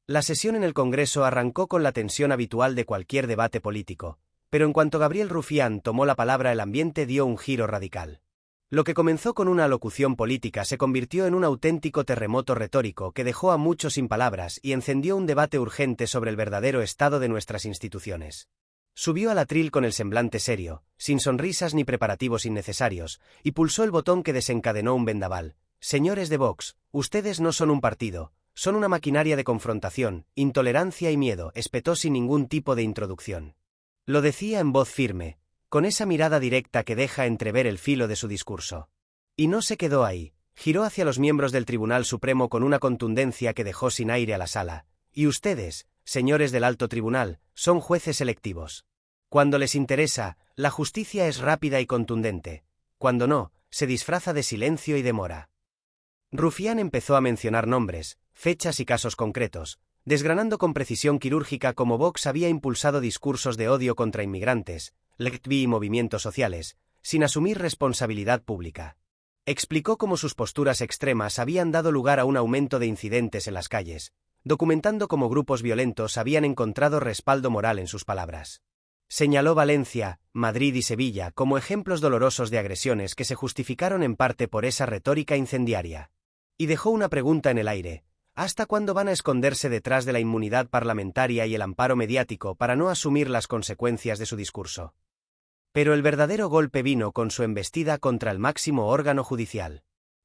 La sesión en el Congreso arrancó con la tensión habitual de cualquier debate político, pero en cuanto Gabriel Rufián tomó la palabra el ambiente dio un giro radical. Lo que comenzó con una alocución política se convirtió en un auténtico terremoto retórico que dejó a muchos sin palabras y encendió un debate urgente sobre el verdadero estado de nuestras instituciones. Subió al atril con el semblante serio, sin sonrisas ni preparativos innecesarios, y pulsó el botón que desencadenó un vendaval. Señores de Vox, ustedes no son un partido, son una maquinaria de confrontación, intolerancia y miedo, espetó sin ningún tipo de introducción. Lo decía en voz firme, con esa mirada directa que deja entrever el filo de su discurso. Y no se quedó ahí, giró hacia los miembros del Tribunal Supremo con una contundencia que dejó sin aire a la sala. Y ustedes, señores del Alto Tribunal, son jueces selectivos. Cuando les interesa, la justicia es rápida y contundente. Cuando no, se disfraza de silencio y demora. Rufián empezó a mencionar nombres, fechas y casos concretos, desgranando con precisión quirúrgica cómo Vox había impulsado discursos de odio contra inmigrantes, LGTBI y movimientos sociales, sin asumir responsabilidad pública. Explicó cómo sus posturas extremas habían dado lugar a un aumento de incidentes en las calles, documentando cómo grupos violentos habían encontrado respaldo moral en sus palabras. Señaló Valencia, Madrid y Sevilla como ejemplos dolorosos de agresiones que se justificaron en parte por esa retórica incendiaria. Y dejó una pregunta en el aire: ¿hasta cuándo van a esconderse detrás de la inmunidad parlamentaria y el amparo mediático para no asumir las consecuencias de su discurso? Pero el verdadero golpe vino con su embestida contra el máximo órgano judicial.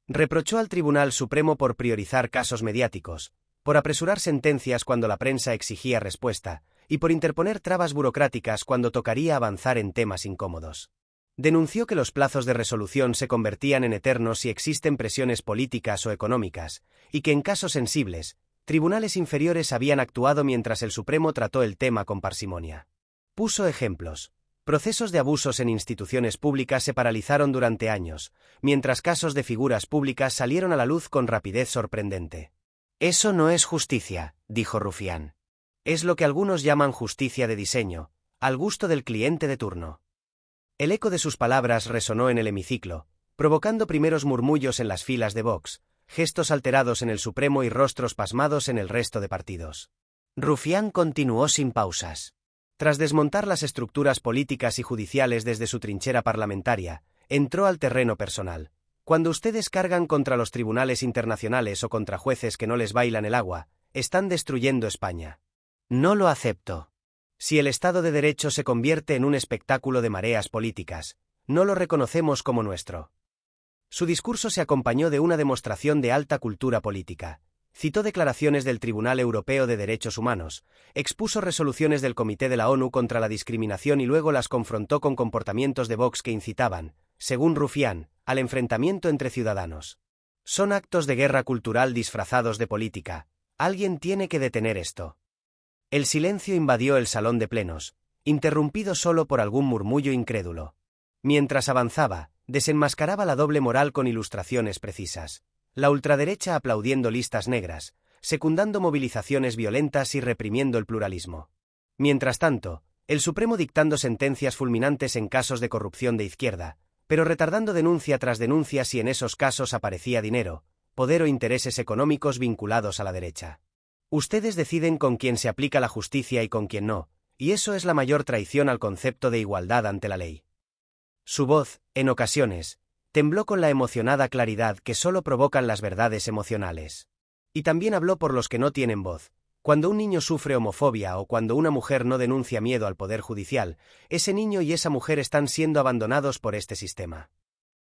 Reprochó al Tribunal Supremo por priorizar casos mediáticos, por apresurar sentencias cuando la prensa exigía respuesta, y por interponer trabas burocráticas cuando tocaría avanzar en temas incómodos. Denunció que los plazos de resolución se convertían en eternos si existen presiones políticas o económicas, y que en casos sensibles, tribunales inferiores habían actuado mientras el Supremo trató el tema con parsimonia. Puso ejemplos. Procesos de abusos en instituciones públicas se paralizaron durante años, mientras casos de figuras públicas salieron a la luz con rapidez sorprendente. Eso no es justicia, dijo Rufián. Es lo que algunos llaman justicia de diseño, al gusto del cliente de turno. El eco de sus palabras resonó en el hemiciclo, provocando primeros murmullos en las filas de Vox, gestos alterados en el Supremo y rostros pasmados en el resto de partidos. Rufián continuó sin pausas. Tras desmontar las estructuras políticas y judiciales desde su trinchera parlamentaria, entró al terreno personal. Cuando ustedes cargan contra los tribunales internacionales o contra jueces que no les bailan el agua, están destruyendo España. No lo acepto. Si el Estado de Derecho se convierte en un espectáculo de mareas políticas, no lo reconocemos como nuestro. Su discurso se acompañó de una demostración de alta cultura política. Citó declaraciones del Tribunal Europeo de Derechos Humanos, expuso resoluciones del Comité de la ONU contra la discriminación y luego las confrontó con comportamientos de Vox que incitaban, según Rufián, al enfrentamiento entre ciudadanos. Son actos de guerra cultural disfrazados de política. Alguien tiene que detener esto. El silencio invadió el salón de plenos, interrumpido solo por algún murmullo incrédulo. Mientras avanzaba, desenmascaraba la doble moral con ilustraciones precisas. La ultraderecha aplaudiendo listas negras, secundando movilizaciones violentas y reprimiendo el pluralismo. Mientras tanto, el Supremo dictando sentencias fulminantes en casos de corrupción de izquierda, pero retardando denuncia tras denuncia si en esos casos aparecía dinero, poder o intereses económicos vinculados a la derecha. Ustedes deciden con quién se aplica la justicia y con quién no, y eso es la mayor traición al concepto de igualdad ante la ley. Su voz, en ocasiones, tembló con la emocionada claridad que solo provocan las verdades emocionales. Y también habló por los que no tienen voz. Cuando un niño sufre homofobia o cuando una mujer no denuncia miedo al poder judicial, ese niño y esa mujer están siendo abandonados por este sistema.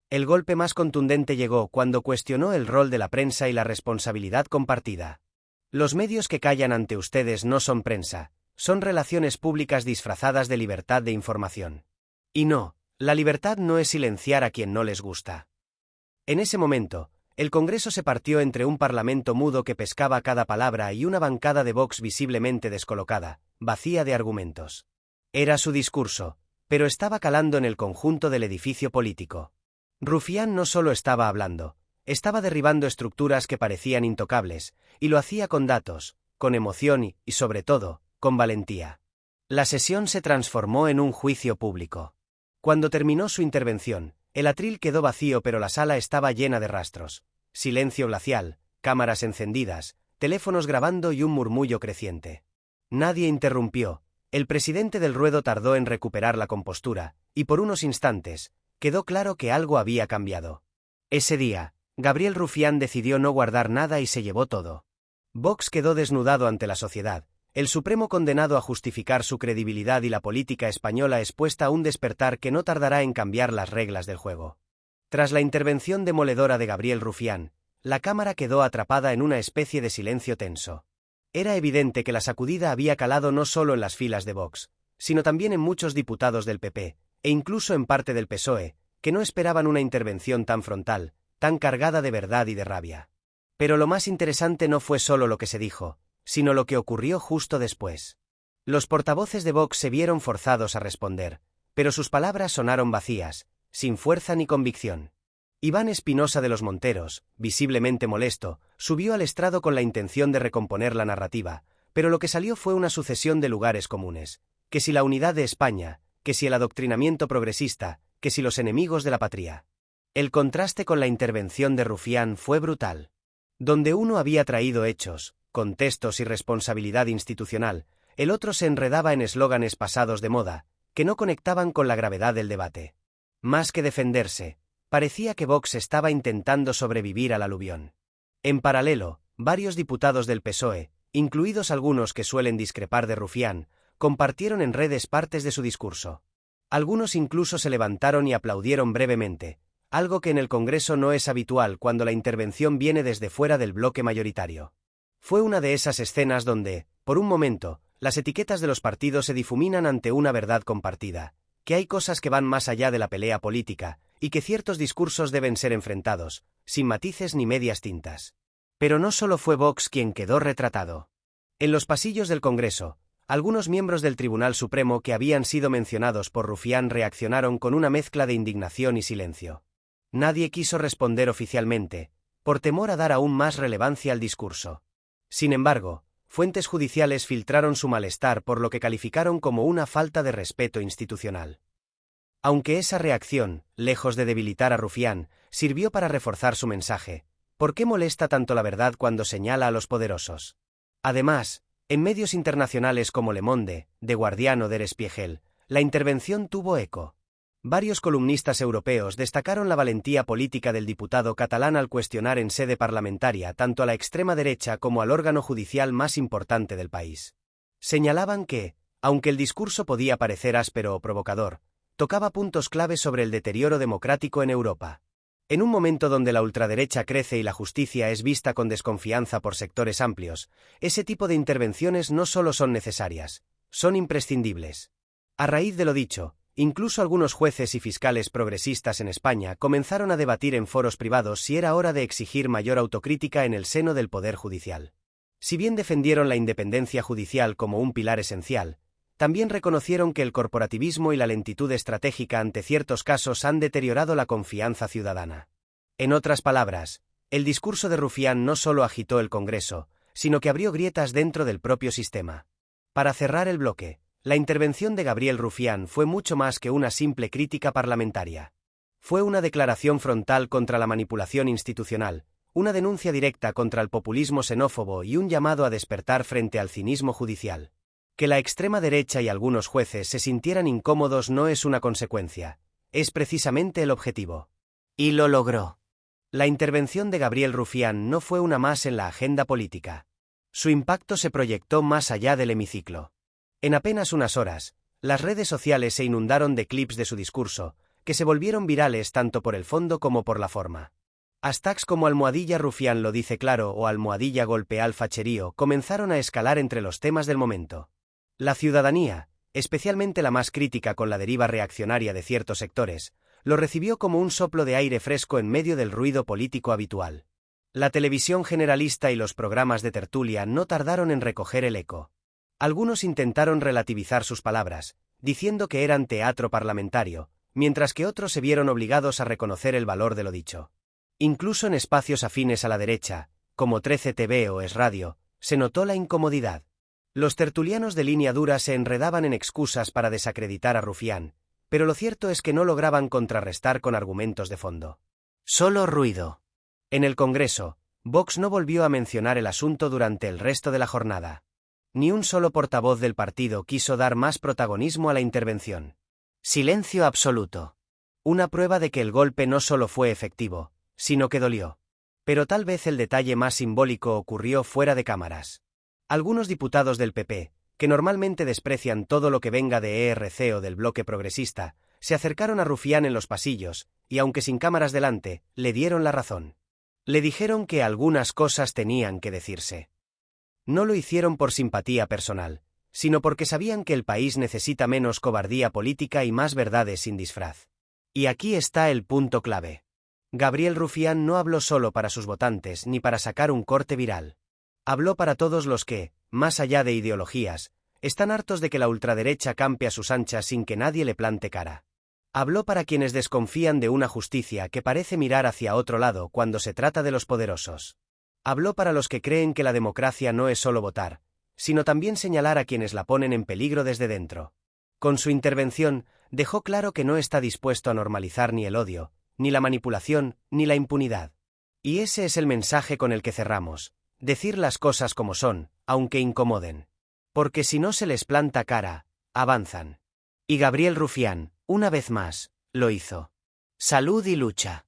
El golpe más contundente llegó cuando cuestionó el rol de la prensa y la responsabilidad compartida. Los medios que callan ante ustedes no son prensa, son relaciones públicas disfrazadas de libertad de información. Y no, la libertad no es silenciar a quien no les gusta. En ese momento, el Congreso se partió entre un parlamento mudo que pescaba cada palabra y una bancada de Vox visiblemente descolocada, vacía de argumentos. Era su discurso, pero estaba calando en el conjunto del edificio político. Rufián no solo estaba hablando, estaba derribando estructuras que parecían intocables, y lo hacía con datos, con emoción y, sobre todo, con valentía. La sesión se transformó en un juicio público. Cuando terminó su intervención, el atril quedó vacío pero la sala estaba llena de rastros. Silencio glacial, cámaras encendidas, teléfonos grabando y un murmullo creciente. Nadie interrumpió. El presidente del ruedo tardó en recuperar la compostura, y por unos instantes, quedó claro que algo había cambiado. Ese día, Gabriel Rufián decidió no guardar nada y se llevó todo. Vox quedó desnudado ante la sociedad, el Supremo condenado a justificar su credibilidad y la política española expuesta a un despertar que no tardará en cambiar las reglas del juego. Tras la intervención demoledora de Gabriel Rufián, la Cámara quedó atrapada en una especie de silencio tenso. Era evidente que la sacudida había calado no solo en las filas de Vox, sino también en muchos diputados del PP, e incluso en parte del PSOE, que no esperaban una intervención tan frontal, tan cargada de verdad y de rabia. Pero lo más interesante no fue solo lo que se dijo, sino lo que ocurrió justo después. Los portavoces de Vox se vieron forzados a responder, pero sus palabras sonaron vacías, sin fuerza ni convicción. Iván Espinosa de los Monteros, visiblemente molesto, subió al estrado con la intención de recomponer la narrativa, pero lo que salió fue una sucesión de lugares comunes, que si la unidad de España, que si el adoctrinamiento progresista, que si los enemigos de la patria. El contraste con la intervención de Rufián fue brutal. Donde uno había traído hechos, contextos y responsabilidad institucional, el otro se enredaba en eslóganes pasados de moda, que no conectaban con la gravedad del debate. Más que defenderse, parecía que Vox estaba intentando sobrevivir al aluvión. En paralelo, varios diputados del PSOE, incluidos algunos que suelen discrepar de Rufián, compartieron en redes partes de su discurso. Algunos incluso se levantaron y aplaudieron brevemente, algo que en el Congreso no es habitual cuando la intervención viene desde fuera del bloque mayoritario. Fue una de esas escenas donde, por un momento, las etiquetas de los partidos se difuminan ante una verdad compartida, que hay cosas que van más allá de la pelea política, y que ciertos discursos deben ser enfrentados, sin matices ni medias tintas. Pero no solo fue Vox quien quedó retratado. En los pasillos del Congreso, algunos miembros del Tribunal Supremo que habían sido mencionados por Rufián reaccionaron con una mezcla de indignación y silencio. Nadie quiso responder oficialmente, por temor a dar aún más relevancia al discurso. Sin embargo, fuentes judiciales filtraron su malestar por lo que calificaron como una falta de respeto institucional. Aunque esa reacción, lejos de debilitar a Rufián, sirvió para reforzar su mensaje, ¿por qué molesta tanto la verdad cuando señala a los poderosos? Además, en medios internacionales como Le Monde, The Guardian o Der Spiegel, la intervención tuvo eco. Varios columnistas europeos destacaron la valentía política del diputado catalán al cuestionar en sede parlamentaria tanto a la extrema derecha como al órgano judicial más importante del país. Señalaban que, aunque el discurso podía parecer áspero o provocador, tocaba puntos clave sobre el deterioro democrático en Europa. En un momento donde la ultraderecha crece y la justicia es vista con desconfianza por sectores amplios, ese tipo de intervenciones no solo son necesarias, son imprescindibles. A raíz de lo dicho, incluso algunos jueces y fiscales progresistas en España comenzaron a debatir en foros privados si era hora de exigir mayor autocrítica en el seno del Poder Judicial. Si bien defendieron la independencia judicial como un pilar esencial, también reconocieron que el corporativismo y la lentitud estratégica ante ciertos casos han deteriorado la confianza ciudadana. En otras palabras, el discurso de Rufián no solo agitó el Congreso, sino que abrió grietas dentro del propio sistema. Para cerrar el bloque, la intervención de Gabriel Rufián fue mucho más que una simple crítica parlamentaria. Fue una declaración frontal contra la manipulación institucional, una denuncia directa contra el populismo xenófobo y un llamado a despertar frente al cinismo judicial. Que la extrema derecha y algunos jueces se sintieran incómodos no es una consecuencia, es precisamente el objetivo. Y lo logró. La intervención de Gabriel Rufián no fue una más en la agenda política. Su impacto se proyectó más allá del hemiciclo. En apenas unas horas, las redes sociales se inundaron de clips de su discurso, que se volvieron virales tanto por el fondo como por la forma. Hashtags como #Rufián lo dice claro o #golpe al facherío comenzaron a escalar entre los temas del momento. La ciudadanía, especialmente la más crítica con la deriva reaccionaria de ciertos sectores, lo recibió como un soplo de aire fresco en medio del ruido político habitual. La televisión generalista y los programas de tertulia no tardaron en recoger el eco. Algunos intentaron relativizar sus palabras, diciendo que eran teatro parlamentario, mientras que otros se vieron obligados a reconocer el valor de lo dicho. Incluso en espacios afines a la derecha, como 13 TV o Es Radio, se notó la incomodidad. Los tertulianos de línea dura se enredaban en excusas para desacreditar a Rufián, pero lo cierto es que no lograban contrarrestar con argumentos de fondo. Solo ruido. En el Congreso, Vox no volvió a mencionar el asunto durante el resto de la jornada. Ni un solo portavoz del partido quiso dar más protagonismo a la intervención. Silencio absoluto. Una prueba de que el golpe no solo fue efectivo, sino que dolió. Pero tal vez el detalle más simbólico ocurrió fuera de cámaras. Algunos diputados del PP, que normalmente desprecian todo lo que venga de ERC o del bloque progresista, se acercaron a Rufián en los pasillos, y aunque sin cámaras delante, le dieron la razón. Le dijeron que algunas cosas tenían que decirse. No lo hicieron por simpatía personal, sino porque sabían que el país necesita menos cobardía política y más verdades sin disfraz. Y aquí está el punto clave. Gabriel Rufián no habló solo para sus votantes ni para sacar un corte viral. Habló para todos los que, más allá de ideologías, están hartos de que la ultraderecha campe a sus anchas sin que nadie le plante cara. Habló para quienes desconfían de una justicia que parece mirar hacia otro lado cuando se trata de los poderosos. Habló para los que creen que la democracia no es solo votar, sino también señalar a quienes la ponen en peligro desde dentro. Con su intervención, dejó claro que no está dispuesto a normalizar ni el odio, ni la manipulación, ni la impunidad. Y ese es el mensaje con el que cerramos: decir las cosas como son, aunque incomoden. Porque si no se les planta cara, avanzan. Y Gabriel Rufián, una vez más, lo hizo. Salud y lucha.